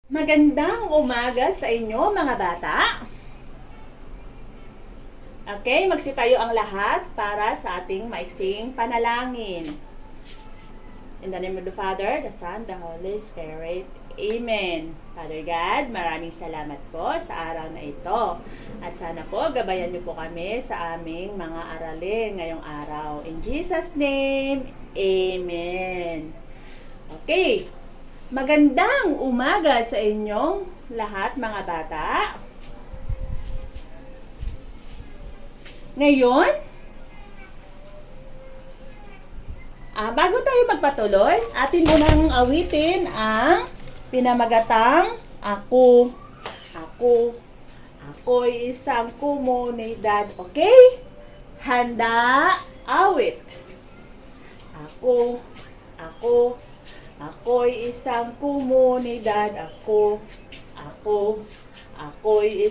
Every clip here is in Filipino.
Magandang umaga sa inyo mga bata. Okay, magsitayo ang lahat para sa ating maiksing panalangin. In the name of the Father, the Son, the Holy Spirit. Amen. Father God, maraming salamat po sa araw na ito. At sana po, gabayan niyo po kami sa aming mga aralin ngayong araw. In Jesus' name, Amen. Okay. Magandang umaga sa inyong lahat mga bata. Ngayon, bago tayo magpatuloy, atin munang awitin ang pinamagatang Ako. Ako'y isang komunidad. Okay? Handa, awit. Ako'y isang komunidad. Ako'y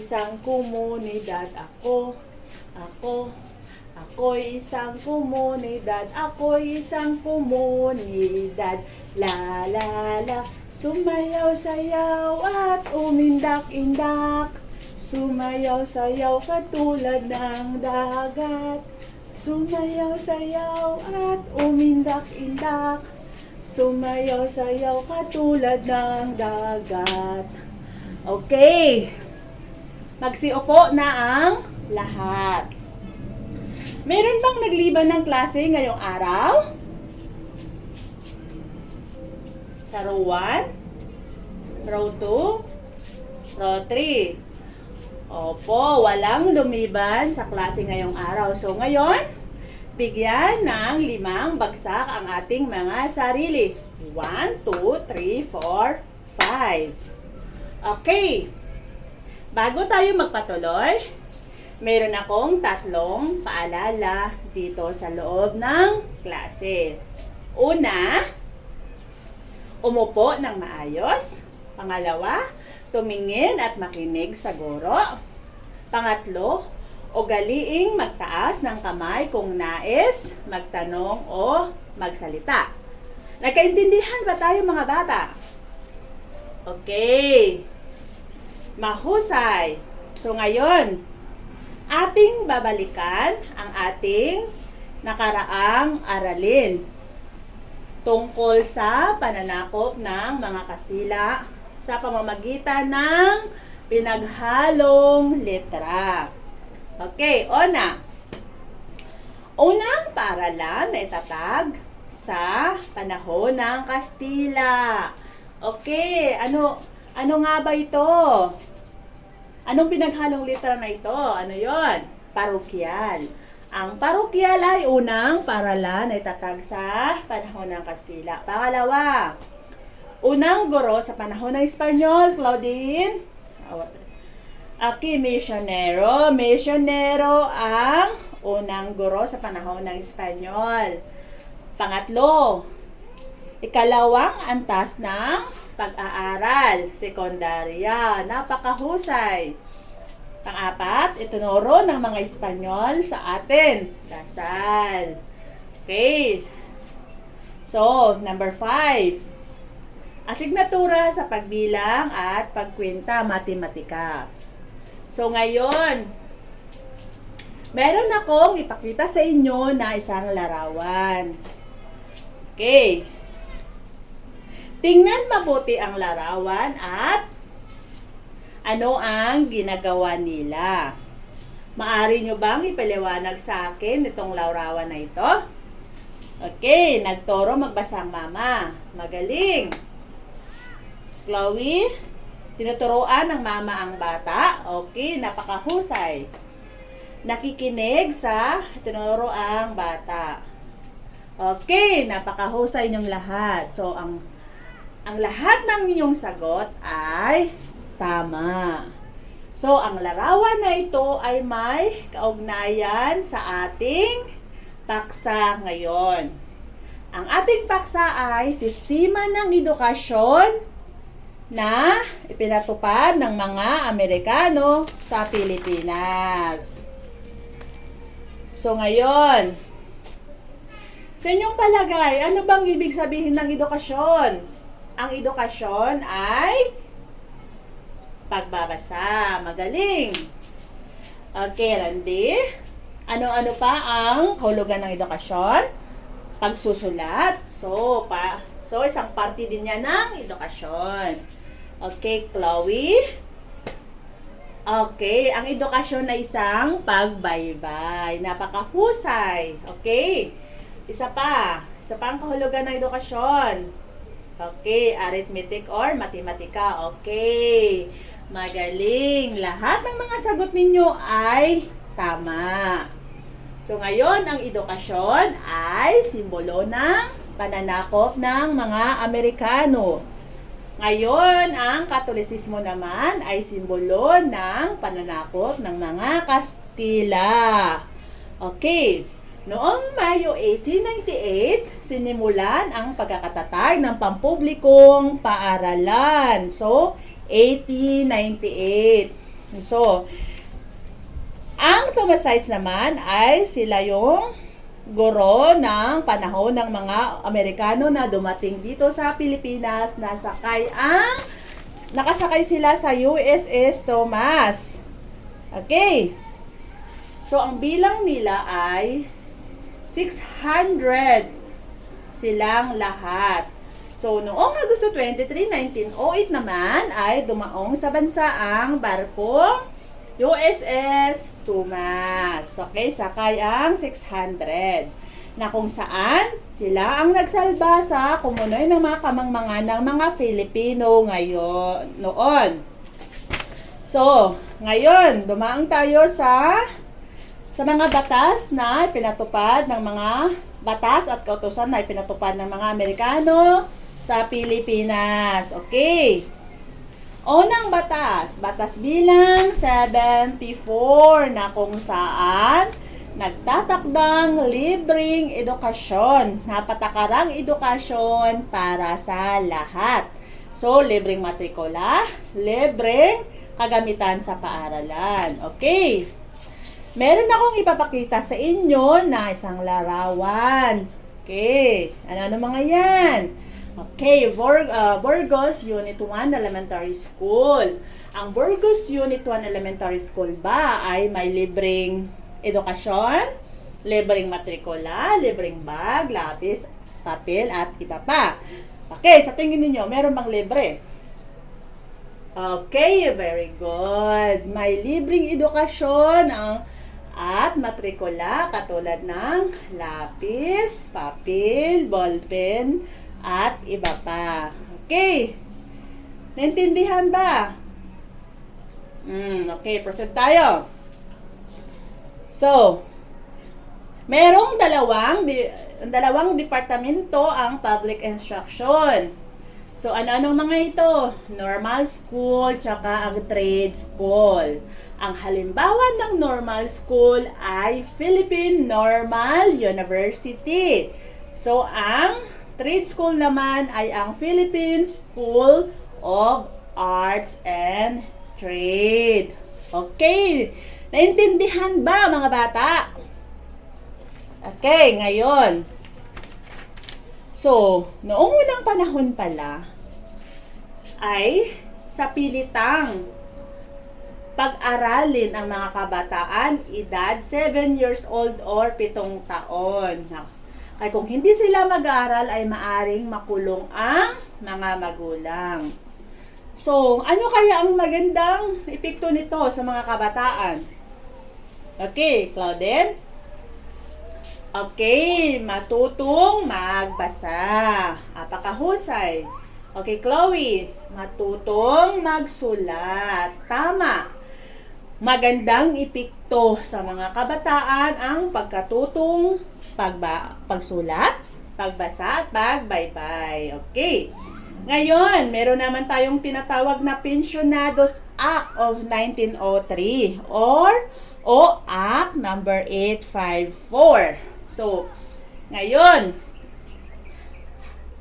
isang komunidad. Ako'y isang komunidad. Ako'y isang komunidad. La la la. Sumayaw-sayaw at umindak-indak. Sumayaw-sayaw katulad ng dagat. Sumayaw-sayaw at umindak-indak. Sumayaw-sayaw katulad ng dagat. Okay. Magsiupo na ang lahat. Meron bang nagliban ng klase ngayong araw? Sa row 1? Row 2? Row 3? Opo, walang lumiban sa klase ngayong araw. So ngayon, bigyan ng 5 bagsak ang ating mga sarili. 1, 2, 3, 4, 5. Okay. Bago tayo magpatuloy, meron akong 3 paalala dito sa loob ng klase. Una, umupo ng maayos. Pangalawa, tumingin at makinig sa guro. Pangatlo, ugaliing magtaas ng kamay kung nais, magtanong o magsalita. Nagkaintindihan ba tayo mga bata? Okay. Mahusay. So ngayon, ating babalikan ang ating nakaraang aralin tungkol sa pananakop ng mga Kastila sa pamamagitan ng pinaghalong letra. Okay, unang paaralan na itatag sa panahon ng Kastila. Okay, ano nga ba ito? Anong pinaghalong letra na ito? Ano yon? Parokyal. Ang parokyal ay unang paaralan na itatag sa panahon ng Kastila. Pangalawa, unang guro sa panahon ng Espanyol, Claudine. Misyonero. Misyonero ang unang guro sa panahon ng Espanyol. Pangatlo, ikalawang antas ng pag-aaral, sekundarya. Napakahusay. Pang-apat, itinuro ng mga Espanyol sa atin. Dasal. Okay. So, number 5. Asignatura sa pagbilang at pagkwenta, matematika. So, ngayon, meron akong ipakita sa inyo na isang larawan. Okay. Tingnan mabuti ang larawan at ano ang ginagawa nila. Maaari nyo bang ipaliwanag sa akin itong larawan na ito? Okay, nagturo magbasa ang mama. Magaling. Chloe, tinuturoan ng mama ang bata. Okay, napakahusay. Nakikinig sa tinuro ang bata. Okay, napakahusay ninyong lahat. So, ang lahat ng inyong sagot ay tama. So, ang larawan na ito ay may kaugnayan sa ating paksa ngayon. Ang ating paksa ay sistema ng edukasyon na ipinatupad ng mga Amerikano sa Pilipinas. So ngayon, sa inyong palagay, ano bang ibig sabihin ng edukasyon? Ang edukasyon ay pagbabasa. Magaling! Okay, Randy. Ano-ano pa ang kahulugan ng edukasyon? Pagsusulat. So, isang parte din yan ng edukasyon. Okay, Chloe. Okay, ang edukasyon ay isang pagbaybay. Napakahusay. Okay. Isa pa ang kahulugan ng edukasyon. Okay, arithmetic or matematika. Okay. Magaling. Lahat ng mga sagot ninyo ay tama. So ngayon, ang edukasyon ay simbolo ng pananakop ng mga Amerikano. Ngayon, ang Katolisismo naman ay simbolo ng pananakop ng mga Kastila. Okay. Noong Mayo 1898, sinimulan ang pagkakatatag ng pampublikong paaralan. So, 1898. So, ang Thomasites naman ay sila yung guro ng panahon ng mga Amerikano na dumating dito sa Pilipinas. Nakasakay sila sa USS Thomas. Okay. So, ang bilang nila ay 600 silang lahat. So, noong Agosto 23, 1908 naman ay dumaong sa bansa ang barkong USS Thomas. Okay, sakay ang 600 na kung saan sila ang nagsalba sa kumunoy ng mga kamangmangan ng mga Filipino noon. So, ngayon, dumaang tayo sa mga batas na pinatupad ng mga batas at kautusan na pinatupad ng mga Amerikano sa Pilipinas. Okay. Unang batas bilang 74 na kung saan nagtatakdang libreng edukasyon, napatakarang edukasyon para sa lahat. So, libreng matrikula, libreng kagamitan sa paaralan. Okay. Meron akong ipapakita sa inyo na isang larawan. Okay. Ano mga yan? Okay, Burgos Unit 1 Elementary School. Ang Burgos Unit 1 Elementary School ba ay may libreng edukasyon, libreng matrikula, libreng bag, lapis, papel, at iba pa. Okay, sa tingin niyo meron bang libre? Okay, very good. May libreng edukasyon at matrikula katulad ng lapis, papel, ballpen, at iba pa. Okay. Naintindihan ba? Okay, proceed tayo. So, merong dalawang departamento ang public instruction. So, ano-anong mga ito? Normal school, tsaka ang trade school. Ang halimbawa ng normal school ay Philippine Normal University. So, ang trade school naman ay ang Philippine School of Arts and Trade. Okay. Naintindihan ba mga bata? Okay, ngayon. So, noong unang panahon pala ay sa pilitang pag-aralin ang mga kabataan edad 7 years old or 7 taon. Ay kung hindi sila mag-aaral ay maaring makulong ang mga magulang. So, ano kaya ang magandang epekto nito sa mga kabataan? Okay, Claudine? Okay, matutong magbasa. Apakahusay. Okay, Chloe, matutong magsulat. Tama. Magandang epekto sa mga kabataan ang pagkatutong pagsulat, pagbasa, at pagbaybay. Okay. Ngayon, meron naman tayong tinatawag na Pensionados Act of 1903 o Act number 854. So, ngayon,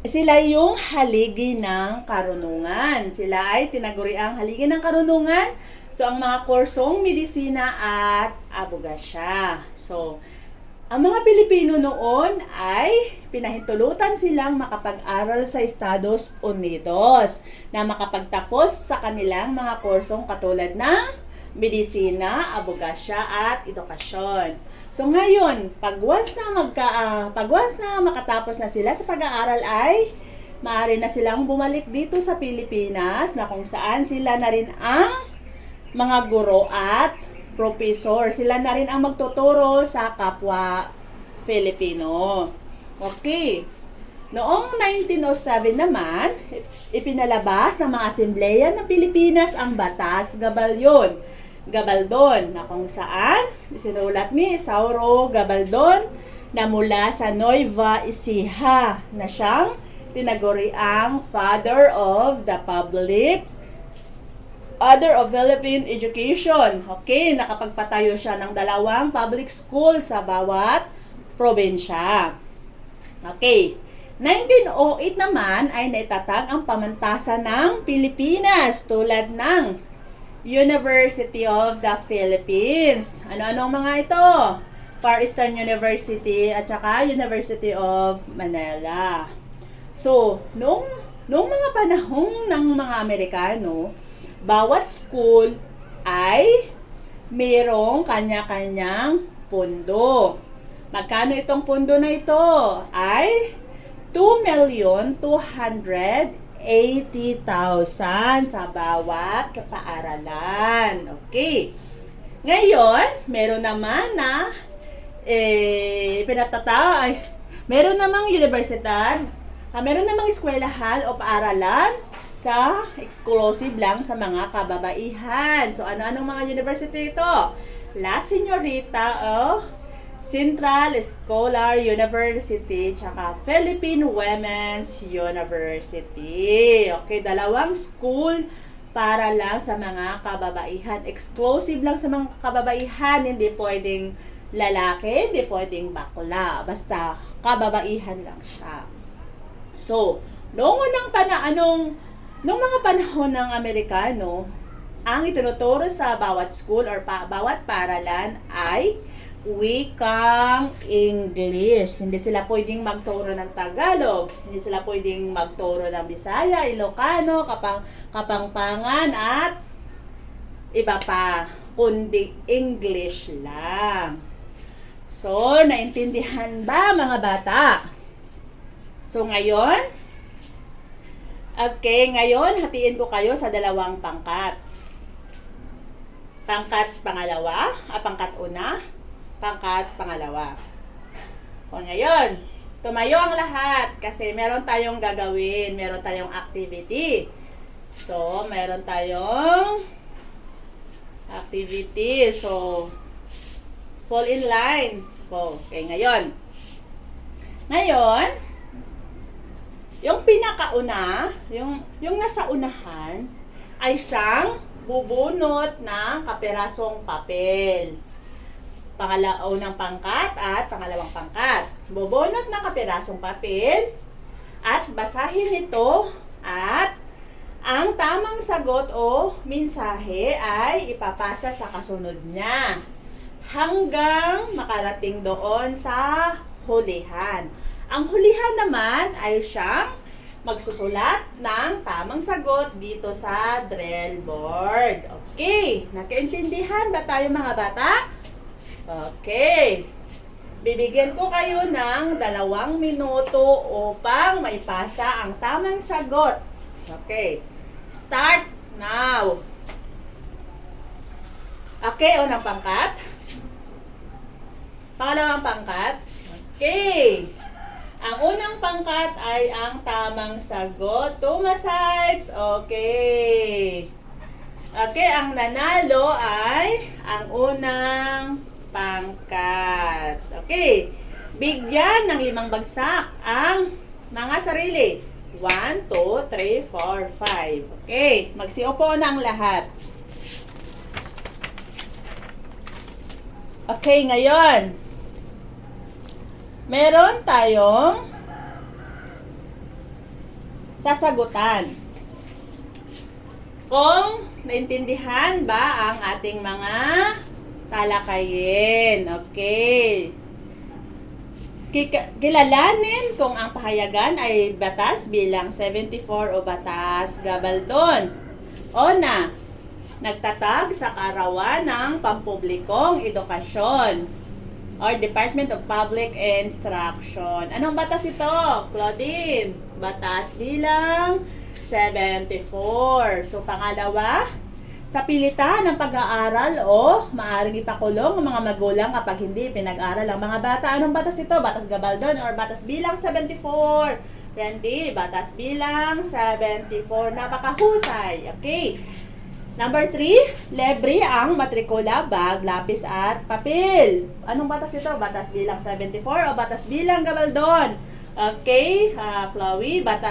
sila yung haligi ng karunungan. Sila ay tinaguri ang haligi ng karunungan. So, ang mga kursong medisina at abogasya. So, Ang mga Pilipino noon ay pinahintulutan silang makapag-aral sa Estados Unidos na makapagtapos sa kanilang mga kursong katulad ng medisina, abogasya at edukasyon. So ngayon, pag once na makatapos na sila sa pag-aaral ay maaari na silang bumalik dito sa Pilipinas na kung saan sila na rin ang mga guro at professor. Sila na rin ang magtuturo sa kapwa Filipino. Okay. Noong 1907 naman, ipinalabas ng mga asembleya ng Pilipinas ang Batas Gabaldon na kung saan isinulat ni Isauro Gabaldon na mula sa Nueva Ecija na siyang tinaguriang Father of Philippine Education. Okay, nakapagpatayo siya ng 2 public school sa bawat probinsya. Okay, 1908 naman ay naitatag ang pamantasan ng Pilipinas tulad ng University of the Philippines. Ano-ano mga ito? Far Eastern University at saka University of Manila. So, nung mga panahong ng mga Amerikano, bawat school ay mayroong kanya-kanyang pondo. Magkano itong pondo na ito? Ay 2,280,000 sa bawat paaralan. Okay. Ngayon, meron naman na meron namang universidad, meron namang eskwelahan o paaralan sa exclusive lang sa mga kababaihan. So, ano-anong mga university ito? La Señorita o Central Scholar University, tsaka Philippine Women's University. Okay, 2 school para lang sa mga kababaihan. Exclusive lang sa mga kababaihan, hindi pwedeng lalaki, hindi pwedeng bakla. Basta kababaihan lang siya. So, noong mga panahon ng Amerikano, ang itinuturo sa bawat school or bawat paaralan ay wikang English. Hindi sila pwedeng magturo ng Tagalog, hindi sila pwedeng magturo ng Bisaya, Ilocano, Kapampangan at iba pa, kundi English lang. So, naintindihan ba mga bata? So, ngayon, hatiin ko kayo sa 2 pangkat. Pangkat pangalawa, pangkat una, pangkat pangalawa. O ngayon, tumayo ang lahat kasi meron tayong gagawin, meron tayong activity. So, meron tayong activity. So, fall in line. Okay, ngayon, yung pinakauna, yung nasa unahan, ay siyang bubunot ng kapirasong papel. Unang pangkat at pangalawang pangkat. Bubunot ng kapirasong papel at basahin ito at ang tamang sagot o mensahe ay ipapasa sa kasunod niya hanggang makarating doon sa hulihan. Ang hulihan naman ay siyang magsusulat ng tamang sagot dito sa drill board. Okay, nakaintindihan ba tayo mga bata? Okay. Bibigyan ko kayo ng 2 minuto upang maipasa ang tamang sagot. Okay. Start now. Okay, unang pangkat. Pangalawang pangkat. Okay. Ang unang pangkat ay ang tamang sagot. 2 sides. Okay. Okay, ang nanalo ay ang unang pangkat. Okay. Bigyan ng 5 bagsak ang mga sarili. 1, 2, 3, 4, 5. Okay. Magsiupo na ang lahat. Okay, ngayon. Meron tayong sasagutan. Kung naintindihan ba ang ating mga talakayin. Okay. Kilalanin kung ang pahayagan ay batas bilang 74 o batas Gabaldon. Una, nagtatag sa kaarawan ng pampublikong edukasyon or Department of Public Instruction. Anong batas ito, Claudine? Batas bilang 74. So, pangalawa, sa pilitan ng pag-aaral o maaaring ipakulong ang mga magulang kapag hindi pinag-aral ang mga bata. Anong batas ito? Batas Gabaldon or batas bilang 74? Randy, batas bilang 74. Napakahusay. Okay. Number 3, libre ang matrikula, bag, lapis at papel. Anong batas ito? Batas bilang 74 o batas bilang Gabaldon? Okay, Chloe, batas